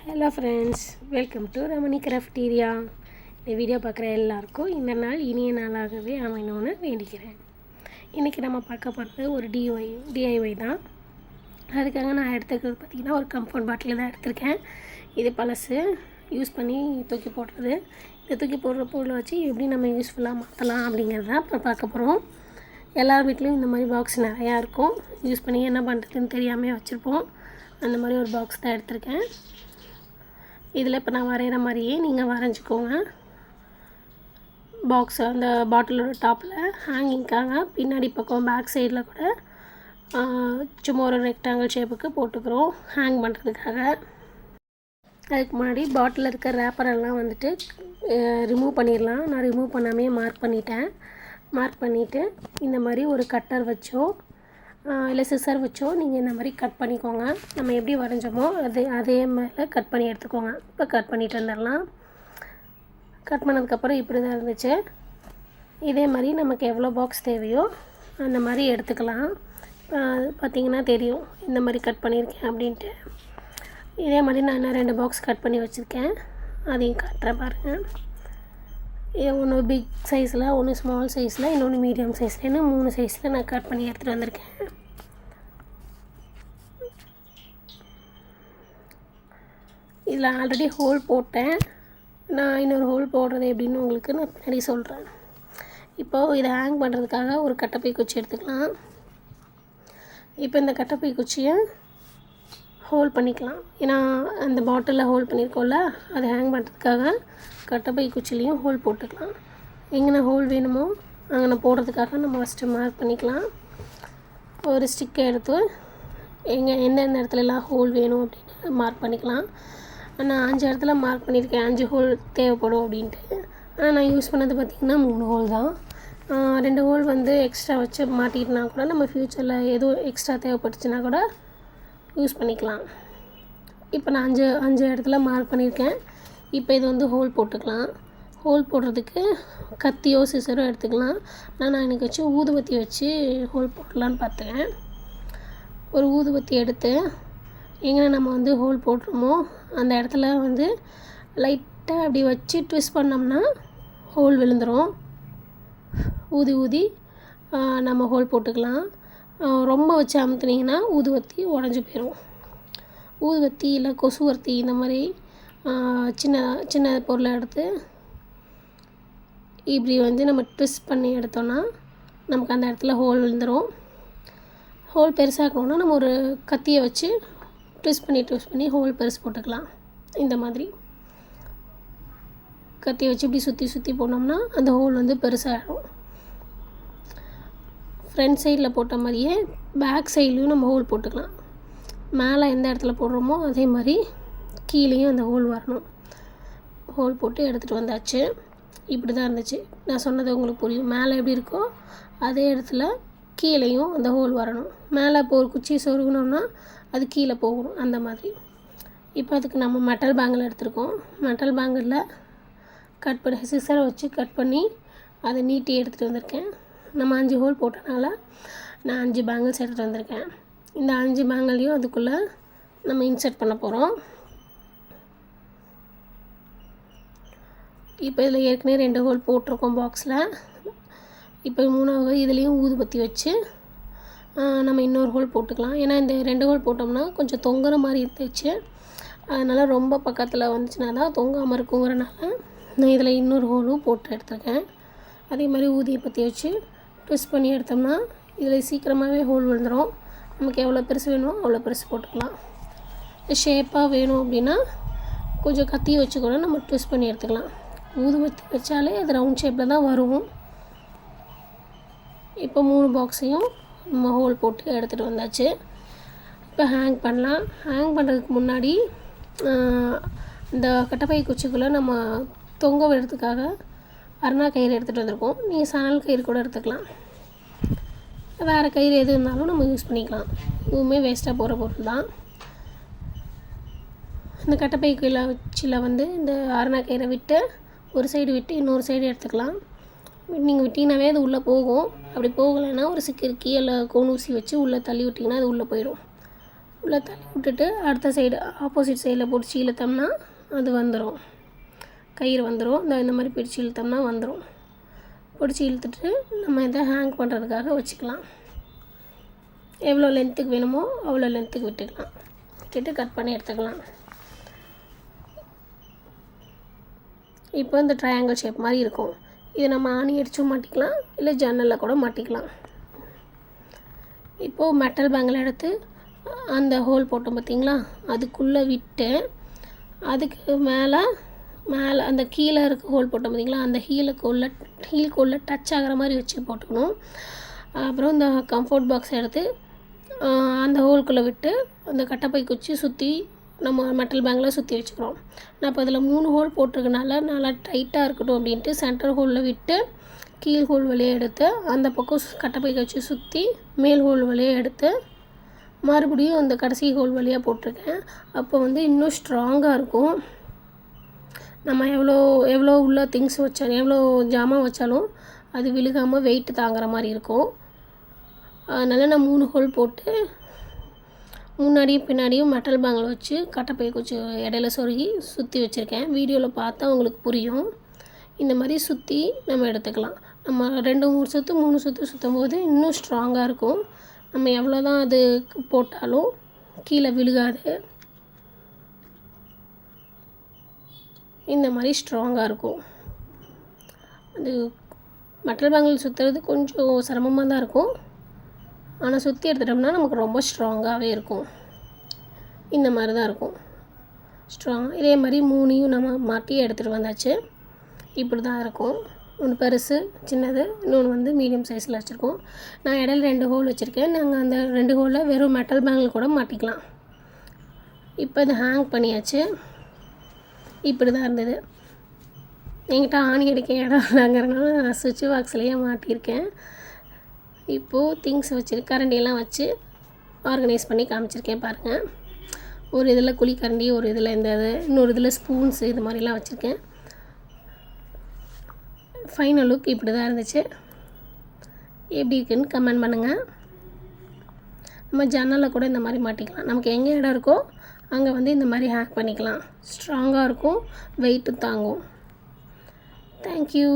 Hello friends, welcome to Ramani Craftaria. இந்த video பார்க்குற எல்லாருக்கும் இந்த நாள் இனிய நாளாகவே அமையணும்னு வேண்டிக்கிறேன். இன்றைக்கி நம்ம பார்க்க போகிறது ஒரு டிஐஒய் தான். அதுக்காக நான் எடுத்துக்கிறது பார்த்திங்கன்னா ஒரு கம்ஃபர்ட் பாட்டில் தான் எடுத்திருக்கேன். இது பழசு, யூஸ் பண்ணி தூக்கி போடுறது. இந்த தூக்கி போடுற பொருளை வச்சு எப்படி நம்ம யூஸ்ஃபுல்லாக மாற்றலாம் அப்படிங்கிறது தான் இப்போ பார்க்க போகிறோம். எல்லார் வீட்லேயும் இந்த மாதிரி பாக்ஸ் நிறையா இருக்கும். யூஸ் பண்ணி என்ன பண்ணுறதுன்னு தெரியாமல் வச்சுருப்போம். அந்த மாதிரி ஒரு பாக்ஸ் தான் எடுத்திருக்கேன். இதில் இப்போ நான் வரைகிற மாதிரியே நீங்கள் வரைஞ்சிக்கோங்க. பாக்ஸ் அந்த பாட்டிலோட டாப்பில் ஹேங்கிங்காக பின்னாடி பக்கம் பேக் சைடில் கூட சும்மா ஒரு ரெக்டாங்கிள் ஷேப்புக்கு போட்டுக்கிறோம் ஹேங் பண்ணுறதுக்காக. அதுக்கு முன்னாடி பாட்டிலில் இருக்க ரேப்பரெல்லாம் வந்துட்டு ரிமூவ் பண்ணிடலாம். நான் ரிமூவ் பண்ணாமே மார்க் பண்ணிவிட்டு இந்த மாதிரி ஒரு கட்டர் வச்சோ இல்லை சிசர் வச்சோ நீங்கள் இந்த மாதிரி கட் பண்ணிக்கோங்க. நம்ம எப்படி வரைஞ்சோமோ அதே மேலே கட் பண்ணி எடுத்துக்கோங்க. இப்போ கட் பண்ணிட்டு வந்துடலாம். கட் பண்ணதுக்கப்புறம் இப்படி தான் இருந்துச்சு. இதே மாதிரி நமக்கு எவ்வளோ பாக்ஸ் தேவையோ அந்த மாதிரி எடுத்துக்கலாம். பார்த்திங்கன்னா தெரியும் இந்த மாதிரி கட் பண்ணியிருக்கேன் அப்படின்ட்டு. இதே மாதிரி நான் இன்னும் 2 பாக்ஸ் கட் பண்ணி வச்சுருக்கேன். அதையும் காட்டுறேன் பாருங்கள். ஒன்று பிக் சைஸில், ஒன்று ஸ்மால் சைஸில், இன்னொன்று மீடியம் சைஸில், இன்னும் 3 சைஸில் நான் கட் பண்ணி எடுத்துகிட்டு வந்திருக்கேன். இதில் ஆல்ரெடி ஹோல் போட்டேன். நான் இன்னொரு ஹோல் போடுறது எப்படின்னு உங்களுக்கு நான் பின்னாடி சொல்கிறேன். இப்போது இதை ஹேங் பண்ணுறதுக்காக ஒரு கட்டைப்பை குச்சி எடுத்துக்கலாம். இப்போ இந்த கட்டைப்பை குச்சியை ஹோல் பண்ணிக்கலாம். ஏன்னா அந்த பாட்டிலில் ஹோல் பண்ணியிருக்கோம்ல, அதை ஹேங் பண்ணுறதுக்காக கட்டைப்பை குச்சிலையும் ஹோல் போட்டுக்கலாம். எங்கே ஹோல் வேணுமோ அங்கே போடுறதுக்காக நம்ம ஃபஸ்ட்டு மார்க் பண்ணிக்கலாம். ஒரு ஸ்டிக்கை எடுத்து எந்தெந்த இடத்துலலாம் ஹோல் வேணும் அப்படின்னு மார்க் பண்ணிக்கலாம். நான் 5 இடத்துல மார்க் பண்ணியிருக்கேன், 5 ஹோல் தேவைப்படும் அப்படின்ட்டு. ஆனால் நான் யூஸ் பண்ணது பார்த்திங்கன்னா 3 ஹோல் தான். 2 ஹோல் வந்து எக்ஸ்ட்ரா வச்சு மாட்டிக்கிட்டனா கூட நம்ம ஃப்யூச்சரில் எதுவும் எக்ஸ்ட்ரா தேவைப்பட்டுச்சுன்னா கூட யூஸ் பண்ணிக்கலாம். இப்போ நான் 5 இடத்துல மார்க் பண்ணியிருக்கேன். இப்போ இது வந்து ஹோல் போட்டுக்கலாம். ஹோல் போடுறதுக்கு கத்தியோ சிசரோ எடுத்துக்கலாம். நான் இன்றைக்கி வச்சு ஊதுபத்தி வச்சு ஹோல் போடலான்னு பார்த்தேன். ஒரு ஊதுபத்தி எடுத்து எங்கே நம்ம வந்து ஹோல் போடுறோமோ அந்த இடத்துல வந்து லைட்டாக அப்படி வச்சு ட்விஸ்ட் பண்ணோம்னா ஹோல் விழுந்துடும். ஊதி நம்ம ஹோல் போட்டுக்கலாம். ரொம்ப வச்சு அமுத்துனீங்கன்னா ஊதுபத்தி உடஞ்சி போயிடும். ஊதுபத்தி இல்லை கொசுவர்த்தி இந்த மாதிரி சின்ன பொருளை எடுத்து இப்படி வந்து நம்ம ட்விஸ்ட் பண்ணி எடுத்தோன்னா நமக்கு அந்த இடத்துல ஹோல் விழுந்துடும். ஹோல் பெருசாக்கணுன்னா நம்ம ஒரு கத்தியை வச்சு ட்விஸ்ட் பண்ணி ஹோல் பெருசு போட்டுக்கலாம். இந்த மாதிரி கத்தியை வச்சு இப்படி சுற்றி போனோம்னா அந்த ஹோல் வந்து பெருசாகிடும். ஃப்ரண்ட் சைடில் போட்ட மாதிரியே பேக் சைட்லேயும் நம்ம ஹோல் போட்டுக்கலாம். மேலே எந்த இடத்துல போடுறோமோ அதே மாதிரி கீழேயும் அந்த ஹோல் வரணும். ஹோல் போட்டு எடுத்துகிட்டு வந்தாச்சு. இப்படி தான் இருந்துச்சு. நான் சொன்னது உங்களுக்கு புரியும். மேலே எப்படி இருக்கோ அதே இடத்துல கீழேயும் அந்த ஹோல் வரணும். மேலே இப்போ ஒரு குச்சி சொருகணும்னா அது கீழே போகணும், அந்த மாதிரி. இப்போ அதுக்கு நம்ம மெட்டல் பேங்கிள் எடுத்துருக்கோம். மெட்டல் பேங்கிளில் கட் பண்ணி சிசரை வச்சு கட் பண்ணி அதை நீட்டி எடுத்துகிட்டு வந்திருக்கேன். நம்ம 5 ஹோல் போட்டனால நான் 5 பேங்கிள்ஸ் எடுத்துகிட்டு வந்திருக்கேன். இந்த 5 பேங்கிளையும் அதுக்குள்ளே நம்ம இன்சர்ட் பண்ண போகிறோம். இப்போ இதில் ஏற்கனவே 2 ஹோல் போட்டிருக்கோம் பாக்ஸில். இப்போ 3வது இதுலேயும் ஊதுபத்தி வச்சு நம்ம இன்னொரு ஹோல் போட்டுக்கலாம். ஏன்னா இந்த 2 ஹோல் போட்டோம்னா கொஞ்சம் தொங்குற மாதிரி இருந்துச்சு. அதனால் ரொம்ப பக்கத்தில் வந்துச்சுன்னா தான் தொங்காமல் இருக்குங்கிறனால நான் இதில் இன்னொரு ஹோலும் போட்டு எடுத்துருக்கேன். அதே மாதிரி ஊதியை வச்சு ட்விஸ்ட் பண்ணி எடுத்தோம்னா இதில் சீக்கிரமாகவே ஹோல் விழுந்துடும். நமக்கு எவ்வளோ பெருசு வேணுமோ அவ்வளோ பெருசு போட்டுக்கலாம். ஷேப்பாக வேணும் அப்படின்னா கொஞ்சம் கத்தியை வச்சு கூட நம்ம ட்விஸ்ட் பண்ணி எடுத்துக்கலாம். ஊதுபத்தி வச்சாலே அது ரவுண்ட் ஷேப்பில் தான் வரும். இப்போ 3 பாக்ஸையும் நம்ம ஹோல் போட்டு எடுத்துகிட்டு வந்தாச்சு. இப்போ ஹேங் பண்ணலாம். ஹேங் பண்ணுறதுக்கு முன்னாடி இந்த கட்டைப்பை குச்சிக்குள்ளே நம்ம தொங்க விடுறதுக்காக அருணா கயிறு எடுத்துகிட்டு வந்திருக்கோம். நீங்கள் சணல் கயிறு கூட எடுத்துக்கலாம். வேறு கயிறு எது இருந்தாலும் நம்ம யூஸ் பண்ணிக்கலாம். இதுவுமே வேஸ்ட்டாக போகிற பொருள் தான். இந்த கட்டைப்பை குச்சியில் வந்து இந்த அருணா கயிறை விட்டு ஒரு சைடு விட்டு இன்னொரு சைடு எடுத்துக்கலாம். நீங்கள் விட்டிங்கனாவே அது உள்ளே போகும். அப்படி போகலைன்னா ஒரு சிக்கிருக்கி இல்லை கோன் ஊசி வச்சு உள்ளே தள்ளி விட்டிங்கன்னா அது உள்ளே போயிடும். உள்ளே தள்ளி விட்டுட்டு அடுத்த சைடு ஆப்போசிட் சைடில் பிடிச்சி இழுத்தோம்னா அது வந்துடும், கயிறு வந்துடும். இந்த மாதிரி பிடிச்சி இழுத்தோம்னா வந்துடும். பிடிச்சி இழுத்துட்டு நம்ம இதை ஹேங் பண்ணுறதுக்காக வச்சுக்கலாம். எவ்வளோ லென்த்துக்கு வேணுமோ அவ்வளோ லென்த்துக்கு விட்டுக்கலாம். விட்டுட்டு கட் பண்ணி எடுத்துக்கலாம். இப்போ இந்த ட்ரையாங்கிள் ஷேப் மாதிரி இருக்கும். இதை நம்ம ஆணி அடிச்சும் மாட்டிக்கலாம், இல்லை ஜன்னலில் கூட மாட்டிக்கலாம். இப்போது மெட்டல் பேங்கில் எடுத்து அந்த ஹோல் போட்டோம் பார்த்திங்களா, அதுக்குள்ளே விட்டு அதுக்கு மேலே அந்த கீழே இருக்க ஹோல் போட்டோம் பார்த்திங்களா, அந்த ஹீலுக்குள்ளே டச் ஆகிற மாதிரி வச்சு போட்டுக்கணும். அப்புறம் இந்த கம்ஃபர்ட் பாக்ஸ் எடுத்து அந்த ஹோல்குள்ளே விட்டு அந்த கட்டைப்பை குச்சி சுற்றி நம்ம மெட்டல் பேங்கில் சுற்றி வச்சுக்கிறோம். நான் இப்போ அதில் 3 ஹோல் போட்டிருக்கனால நல்லா டைட்டாக இருக்கட்டும் அப்படின்ட்டு சென்டர் ஹோலில் விட்டு கீழ் ஹோல் வழியாக எடுத்து அந்த பக்கம் கட்டைப்பை வச்சு சுற்றி மேல் ஹோல் வழியாக எடுத்து மறுபடியும் அந்த கடைசி ஹோல் வழியாக போட்டிருக்கேன். அப்போ வந்து இன்னும் ஸ்ட்ராங்காக இருக்கும். நம்ம எவ்வளோ உள்ள திங்ஸ் வச்சாலும் எவ்வளோ ஜாமான் வச்சாலும் அது விழுகாமல் வெயிட் தாங்குற மாதிரி இருக்கும். அதனால் நான் 3 ஹோல் போட்டு முன்னாடியும் பின்னாடியும் மெட்டல் பேங்கில் வச்சு கட்டைப்பை குச்சி இடையில சொருகி சுற்றி வச்சுருக்கேன். வீடியோவில் பார்த்தா உங்களுக்கு புரியும். இந்த மாதிரி சுற்றி நம்ம எடுத்துக்கலாம். நம்ம 2-3 சுற்று 3 சுற்று சுற்றும் போது இன்னும் ஸ்ட்ராங்காக இருக்கும். நம்ம எவ்வளோ தான் அது போட்டாலும் கீழே விழுகாது. இந்த மாதிரி ஸ்ட்ராங்காக இருக்கும். அது மெட்டல் பேங்கில் சுற்றுறது கொஞ்சம் சிரமமாக தான் இருக்கும். ஆனால் சுற்றி எடுத்துட்டோம்னா நமக்கு ரொம்ப ஸ்ட்ராங்காகவே இருக்கும். இந்த மாதிரி தான் இருக்கும் ஸ்ட்ராங். இதே மாதிரி 3ஐயும் நம்ம மாட்டி எடுத்துகிட்டு வந்தாச்சு. இப்படி தான் இருக்கும். ஒன்று பெருசு சின்னது, இன்னொன்று வந்து மீடியம் சைஸில் வச்சுருக்கோம். நான் இடையில 2 ஹோல் வச்சுருக்கேன். நாங்கள் அந்த 2 ஹோலில் வெறும் மெட்டல் பேங்கில் கூட மாட்டிக்கலாம். இப்போ இதை ஹேங் பண்ணியாச்சு. இப்படி தான் இருந்தது. என்கிட்ட ஆணி அடிக்க இடம் இல்லைங்கிறனால நான் சுவிட்ச் பாக்ஸ்லேயே மாட்டியிருக்கேன். இப்போது திங்ஸ் கரண்டியெல்லாம் வச்சு ஆர்கனைஸ் பண்ணி காமிச்சிருக்கேன் பாருங்கள். ஒரு இதில் குழிக்கரண்டி, ஒரு இதில் இன்னொரு இதில் ஸ்பூன்ஸு, இது மாதிரிலாம் வச்சுருக்கேன். ஃபைனல் லுக் இப்படி தான் இருந்துச்சு. எப்படி இருக்குன்னு கமெண்ட் பண்ணுங்கள். நம்ம ஜன்னலில் கூட இந்த மாதிரி மாட்டிக்கலாம். நமக்கு எங்கே இடம் இருக்கோ அங்கே வந்து இந்த மாதிரி ஹேக் பண்ணிக்கலாம். ஸ்ட்ராங்காக இருக்கும், வெயிட்டு தாங்கும். தேங்க்யூ.